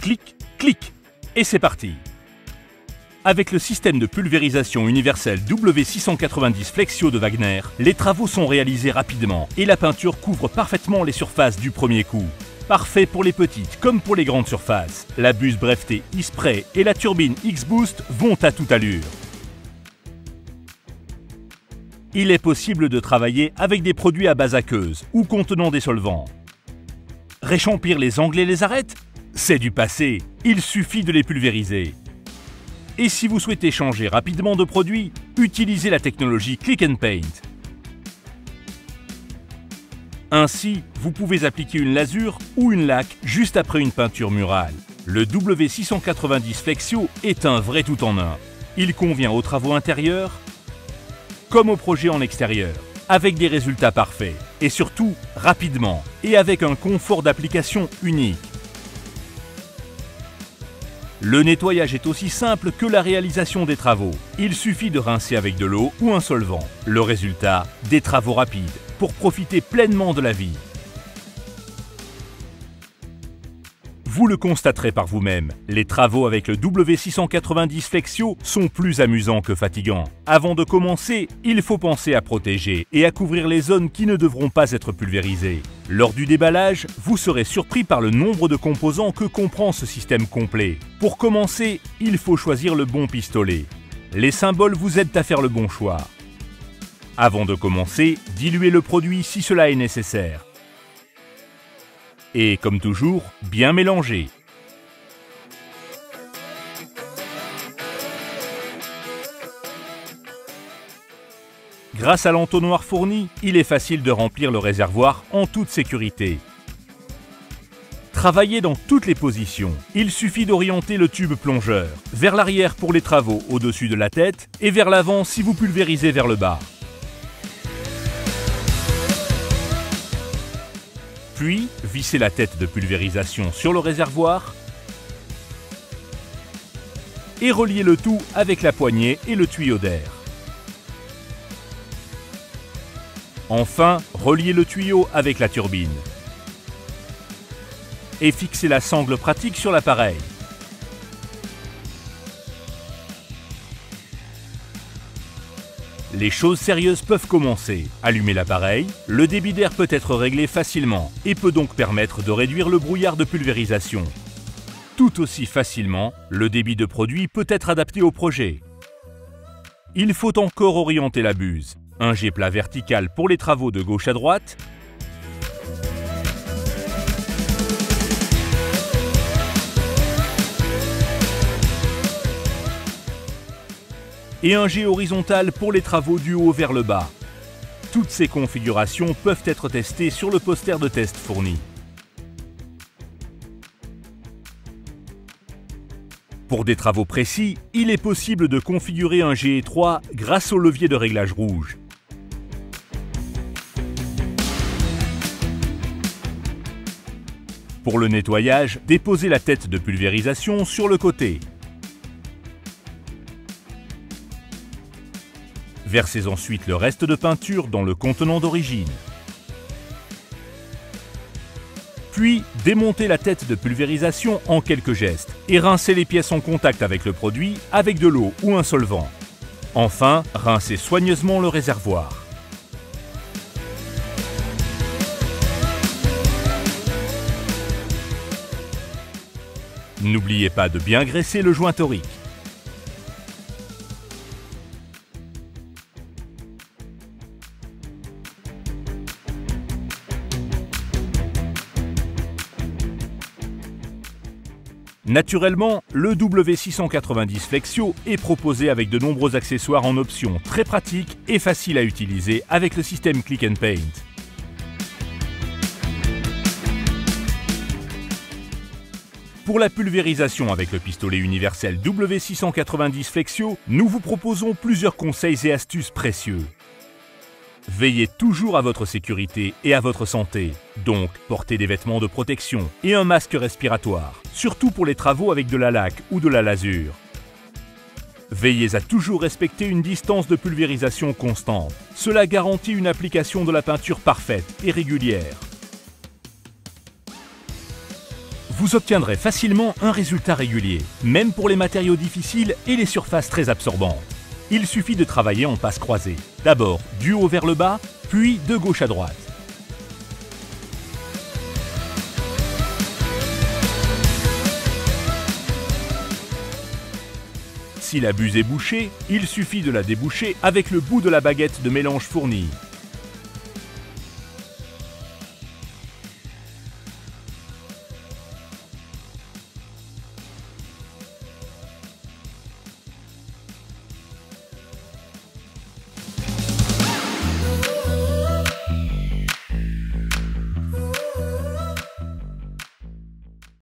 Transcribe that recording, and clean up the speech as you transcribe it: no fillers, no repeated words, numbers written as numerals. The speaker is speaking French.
Clic, clic, et c'est parti. Avec le système de pulvérisation universel W690 Flexio de Wagner, les travaux sont réalisés rapidement et la peinture couvre parfaitement les surfaces du premier coup. Parfait pour les petites comme pour les grandes surfaces. La buse brevetée E-Spray et la turbine X-Boost vont à toute allure. Il est possible de travailler avec des produits à base aqueuse ou contenant des solvants. Réchampir les angles et les arêtes? C'est du passé, il suffit de les pulvériser. Et si vous souhaitez changer rapidement de produit, utilisez la technologie Click and Paint. Ainsi, vous pouvez appliquer une lasure ou une laque juste après une peinture murale. Le W690 Flexio est un vrai tout en un. Il convient aux travaux intérieurs comme aux projets en extérieur, avec des résultats parfaits et surtout rapidement et avec un confort d'application unique. Le nettoyage est aussi simple que la réalisation des travaux. Il suffit de rincer avec de l'eau ou un solvant. Le résultat, des travaux rapides pour profiter pleinement de la vie. Vous le constaterez par vous-même, les travaux avec le W690 Flexio sont plus amusants que fatigants. Avant de commencer, il faut penser à protéger et à couvrir les zones qui ne devront pas être pulvérisées. Lors du déballage, vous serez surpris par le nombre de composants que comprend ce système complet. Pour commencer, il faut choisir le bon pistolet. Les symboles vous aident à faire le bon choix. Avant de commencer, diluez le produit si cela est nécessaire. Et comme toujours, bien mélanger. Grâce à l'entonnoir fourni, il est facile de remplir le réservoir en toute sécurité. Travaillez dans toutes les positions. Il suffit d'orienter le tube plongeur vers l'arrière pour les travaux au-dessus de la tête et vers l'avant si vous pulvérisez vers le bas. Puis, vissez la tête de pulvérisation sur le réservoir et reliez le tout avec la poignée et le tuyau d'air. Enfin, reliez le tuyau avec la turbine et fixez la sangle pratique sur l'appareil. Les choses sérieuses peuvent commencer. Allumez l'appareil, le débit d'air peut être réglé facilement et peut donc permettre de réduire le brouillard de pulvérisation. Tout aussi facilement, le débit de produit peut être adapté au projet. Il faut encore orienter la buse. Un jet plat vertical pour les travaux de gauche à droite. Et un jet horizontal pour les travaux du haut vers le bas. Toutes ces configurations peuvent être testées sur le poster de test fourni. Pour des travaux précis, il est possible de configurer un jet étroit grâce au levier de réglage rouge. Pour le nettoyage, déposez la tête de pulvérisation sur le côté. Versez ensuite le reste de peinture dans le contenant d'origine. Puis, démontez la tête de pulvérisation en quelques gestes et rincez les pièces en contact avec le produit avec de l'eau ou un solvant. Enfin, rincez soigneusement le réservoir. N'oubliez pas de bien graisser le joint torique. Naturellement, le W690 Flexio est proposé avec de nombreux accessoires en option très pratiques et faciles à utiliser avec le système Click and Paint. Pour la pulvérisation avec le pistolet universel W690 Flexio, nous vous proposons plusieurs conseils et astuces précieux. Veillez toujours à votre sécurité et à votre santé. Donc, portez des vêtements de protection et un masque respiratoire, surtout pour les travaux avec de la laque ou de la lasure. Veillez à toujours respecter une distance de pulvérisation constante. Cela garantit une application de la peinture parfaite et régulière. Vous vous obtiendrez facilement un résultat régulier, même pour les matériaux difficiles et les surfaces très absorbantes. Il suffit de travailler en passe croisée, d'abord du haut vers le bas, puis de gauche à droite. Si la buse est bouchée, il suffit de la déboucher avec le bout de la baguette de mélange fourni.